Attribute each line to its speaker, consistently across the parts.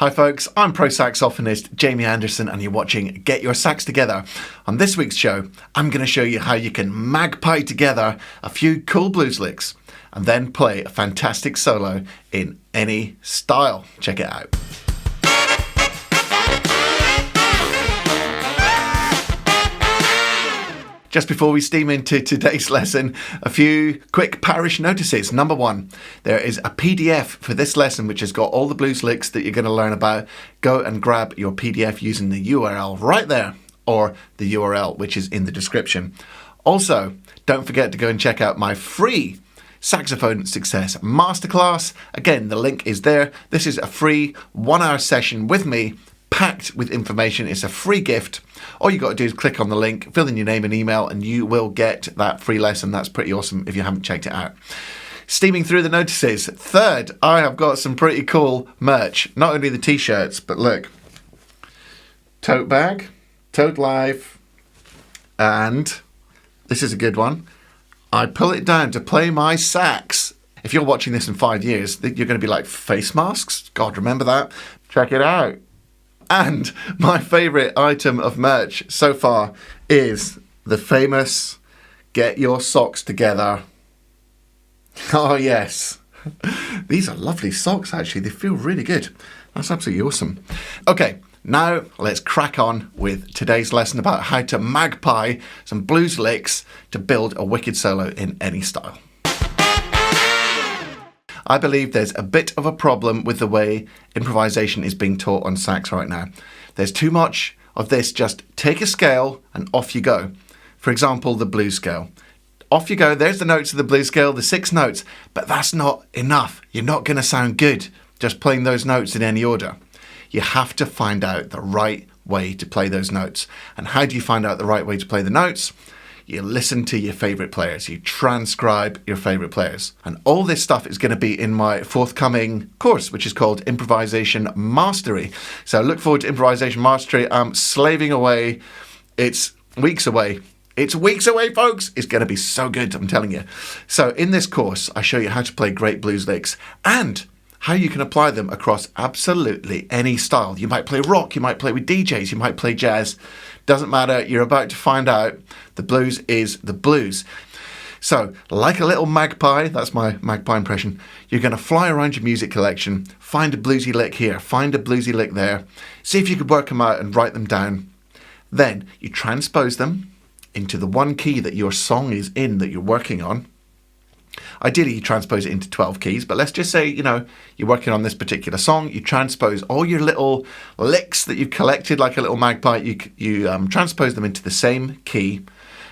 Speaker 1: Hi folks, I'm pro saxophonist Jamie Anderson and you're watching Get Your Sax Together. On this week's show, I'm going to show you how you can magpie together a few cool blues licks and then play a fantastic solo in any style. Check it out. Just before we steam into today's lesson, a few quick parish notices. Number one, there is a PDF for this lesson which has got all the blues licks that you're going to learn about. Go and grab your PDF using the URL right there, or the URL which is in the description. Also, don't forget to go and check out my free Saxophone Success Masterclass. Again, the link is there. This is a free 1-hour session with me, packed with information. It's a free gift. All you got to do is click on the link, fill in your name and email, and you will get that free lesson. That's pretty awesome if you haven't checked it out. Steaming through the notices. Third, I have got some pretty cool merch. Not only the t-shirts, but look. Tote bag, Tote Live, and this is a good one. I pull it down to play my sax. If you're watching this in 5 years, you're going to be like, face masks? God, remember that? Check it out. And my favourite item of merch so far is the famous Get Your Socks Together. Oh yes. These are lovely socks actually. They feel really good. That's absolutely awesome. Okay, now let's crack on with today's lesson about how to magpie some blues licks to build a wicked solo in any style. I believe there's a bit of a problem with the way improvisation is being taught on sax right now. There's too much of this just take a scale and off you go. For example, the blues scale. Off you go, there's the notes of the blues scale, the 6 notes, but that's not enough. You're not going to sound good just playing those notes in any order. You have to find out the right way to play those notes. And how do you find out the right way to play the notes? You listen to your favourite players, you transcribe your favourite players. And all this stuff is going to be in my forthcoming course, which is called Improvisation Mastery. So look forward to Improvisation Mastery. I'm slaving away. It's weeks away. It's weeks away, folks. It's going to be so good, I'm telling you. So in this course, I show you how to play great blues licks and how you can apply them across absolutely any style. You might play rock, you might play with DJs, you might play jazz. Doesn't matter, you're about to find out. The blues is the blues. So, like a little magpie, that's my magpie impression, you're going to fly around your music collection, find a bluesy lick here, find a bluesy lick there, see if you could work them out and write them down. Then you transpose them into the one key that your song is in that you're working on. Ideally, you transpose it into 12 keys, but let's just say, you're working on this particular song, you transpose all your little licks that you've collected like a little magpie, you transpose them into the same key,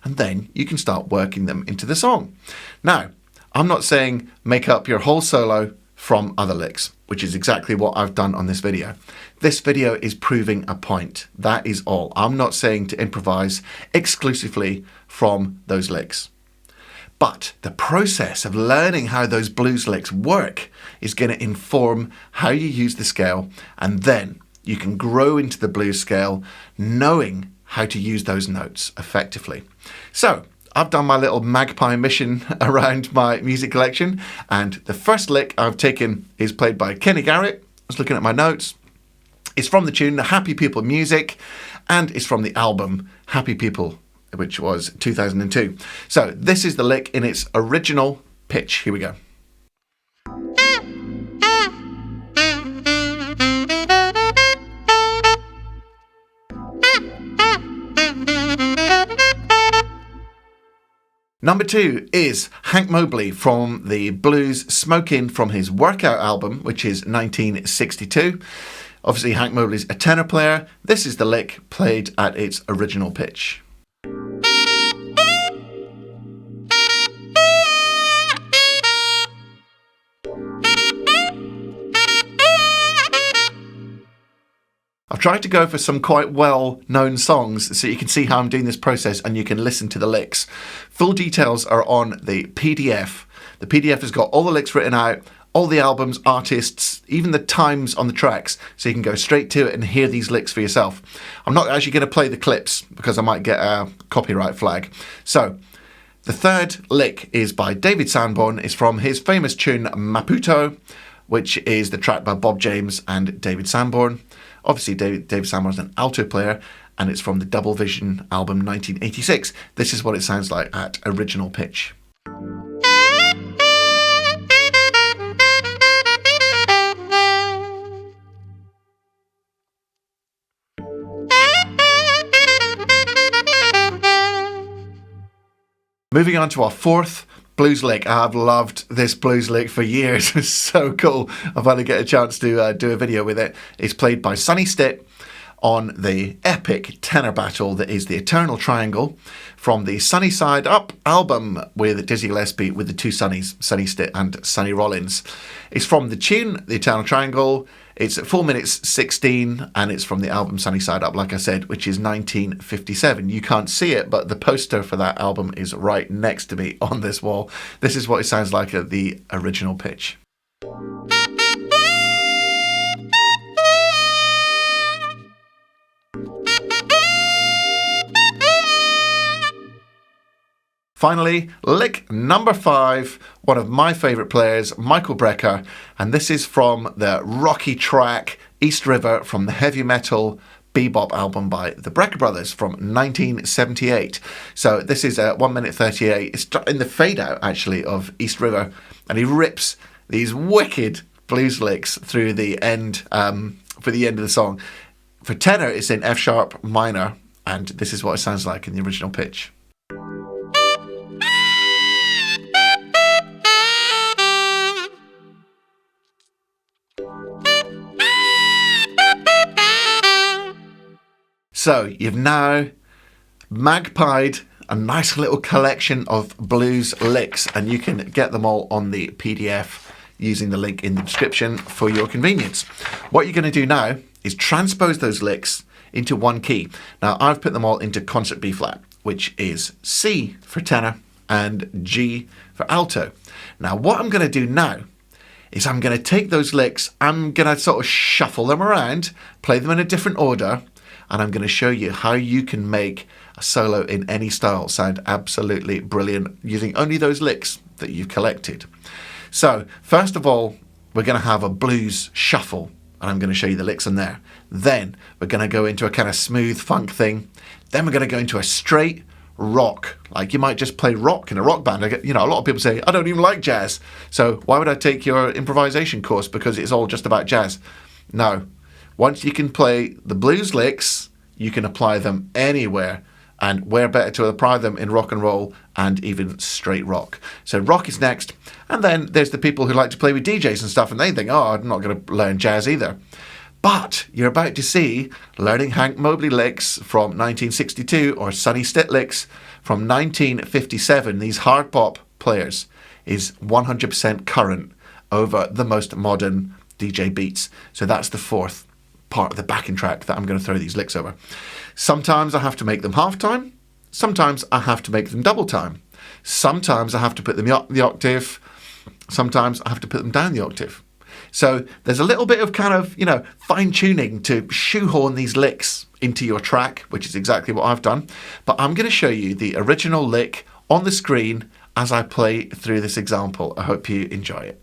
Speaker 1: and then you can start working them into the song. Now, I'm not saying make up your whole solo from other licks, which is exactly what I've done on this video. This video is proving a point. That is all. I'm not saying to improvise exclusively from those licks. But the process of learning how those blues licks work is going to inform how you use the scale, and then you can grow into the blues scale knowing how to use those notes effectively. So I've done my little magpie mission around my music collection, and the first lick I've taken is played by Garrett. I was looking at my notes. It's from the tune Happy People Music, and it's from the album Happy People, which was 2002. So this is the lick in its original pitch. Here we go. Number 2 is Hank Mobley from the blues Smokin' from his Workout album, which is 1962. Obviously, Hank Mobley's a tenor player. This is the lick played at its original pitch. I've tried to go for some quite well-known songs so you can see how I'm doing this process and you can listen to the licks. Full details are on the PDF. The PDF has got all the licks written out, all the albums, artists, even the times on the tracks, so you can go straight to it and hear these licks for yourself. I'm not actually going to play the clips because I might get a copyright flag. So, the third lick is by David Sanborn. It's from his famous tune Maputo. which is the track by Bob James and David Sanborn. Obviously, David Sanborn's an alto player, and it's from the Double Vision album 1986. This is what it sounds like at original pitch. Moving on to our fourth blues lick. I've loved this blues lick for years. It's so cool. I finally get a chance to do a video with it. It's played by Sonny Stitt on the epic tenor battle that is the Eternal Triangle from the Sunny Side Up album with Dizzy Gillespie with the two Sonnys, Sonny Stitt and Sonny Rollins. It's from the tune, the Eternal Triangle. It's at 4 minutes 16 and it's from the album Sunny Side Up, like I said, which is 1957. You can't see it, but the poster for that album is right next to me on this wall. This is what it sounds like at the original pitch. Finally, lick number 5, one of my favourite players, Michael Brecker, and this is from the rocky track East River from the heavy metal bebop album by the Brecker Brothers from 1978. So this is 1 minute 38. It's in the fade out actually of East River, and he rips these wicked blues licks through the end for the end of the song. For tenor, it's in F sharp minor, and this is what it sounds like in the original pitch. So you've now magpied a nice little collection of blues licks, and you can get them all on the PDF using the link in the description for your convenience. What you're going to do now is transpose those licks into one key. Now I've put them all into concert B flat, which is C for tenor and G for alto. Now what I'm going to do now is I'm going to take those licks, I'm going to sort of shuffle them around, play them in a different order, and I'm going to show you how you can make a solo in any style sound absolutely brilliant using only those licks that you've collected. So first of all, we're going to have a blues shuffle, and I'm going to show you the licks in there. Then we're going to go into a kind of smooth funk thing. Then we're going to go into a straight rock. Like you might just play rock in a rock band. You know, a lot of people say, I don't even like jazz. So why would I take your improvisation course because it's all just about jazz? No. Once you can play the blues licks, you can apply them anywhere, and where better to apply them in rock and roll and even straight rock. So rock is next, and then there's the people who like to play with DJs and stuff, and they think, oh, I'm not going to learn jazz either. But you're about to see learning Hank Mobley licks from 1962 or Sonny Stitt licks from 1957. These hard bop players is 100% current over the most modern DJ beats. So that's the fourth part of the backing track that I'm going to throw these licks over. Sometimes I have to make them half time. Sometimes I have to make them double time. Sometimes I have to put them up the octave. Sometimes I have to put them down the octave. So there's a little bit of kind of, fine tuning to shoehorn these licks into your track, which is exactly what I've done. But I'm going to show you the original lick on the screen as I play through this example. I hope you enjoy it.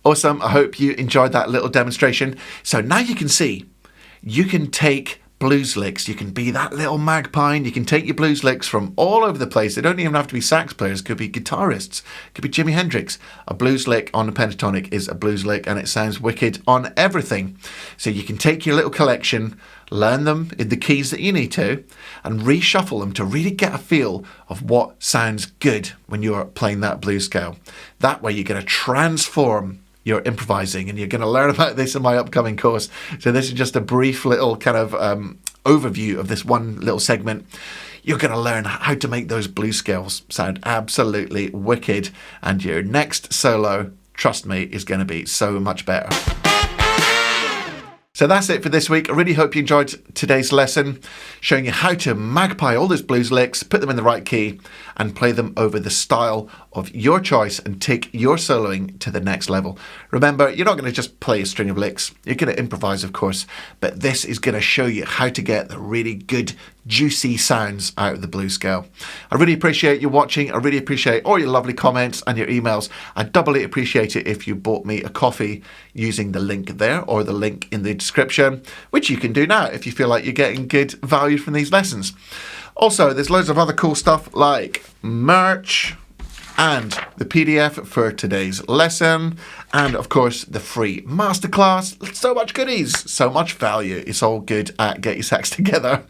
Speaker 1: Awesome. I hope you enjoyed that little demonstration. So now you can see, you can take blues licks. You can be that little magpie and you can take your blues licks from all over the place. They don't even have to be sax players. It could be guitarists. It could be Jimi Hendrix. A blues lick on a pentatonic is a blues lick and it sounds wicked on everything. So you can take your little collection, learn them in the keys that you need to, and reshuffle them to really get a feel of what sounds good when you're playing that blues scale. That way you're going to transform your improvising, and you're going to learn about this in my upcoming course. So this is just a brief little kind of overview of this one little segment. You're going to learn how to make those blues scales sound absolutely wicked, and your next solo, trust me, is going to be so much better. So that's it for this week. I really hope you enjoyed today's lesson, showing you how to magpie all those blues licks, put them in the right key, and play them over the style of your choice and take your soloing to the next level. Remember, you're not going to just play a string of licks. You're going to improvise, of course, but this is going to show you how to get the really good, juicy sounds out of the blues scale. I really appreciate you watching. I really appreciate all your lovely comments and your emails. I doubly appreciate it if you bought me a coffee using the link there or the link in the description, which you can do now if you feel like you're getting good value from these lessons. Also, there's loads of other cool stuff like merch and the PDF for today's lesson, and of course the free masterclass. So much goodies, so much value. It's all good at Get Your Sax Together.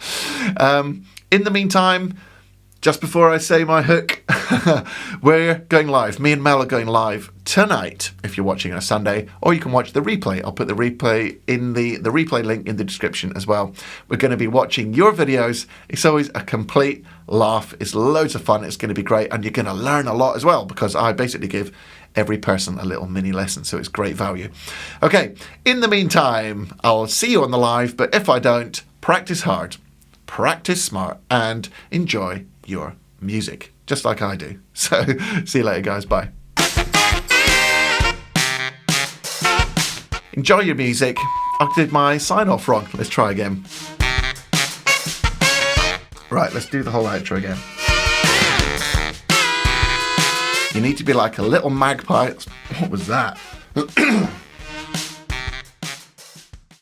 Speaker 1: In the meantime, just before I say my hook, we're going live. Me and Mel are going live tonight if you're watching on a Sunday, or you can watch the replay. I'll put the replay in the replay link in the description as well. We're going to be watching your videos. It's always a complete laugh. It's loads of fun. It's going to be great, and you're going to learn a lot as well, because I basically give every person a little mini lesson, so it's great value. Okay, in the meantime, I'll see you on the live, but if I don't, practice hard, practice smart, and enjoy your music, just like I do. So, see you later, guys. Bye. Enjoy your music. I did my sign-off wrong. Let's try again. Right, let's do the whole outro again. You need to be like a little magpie. What was that?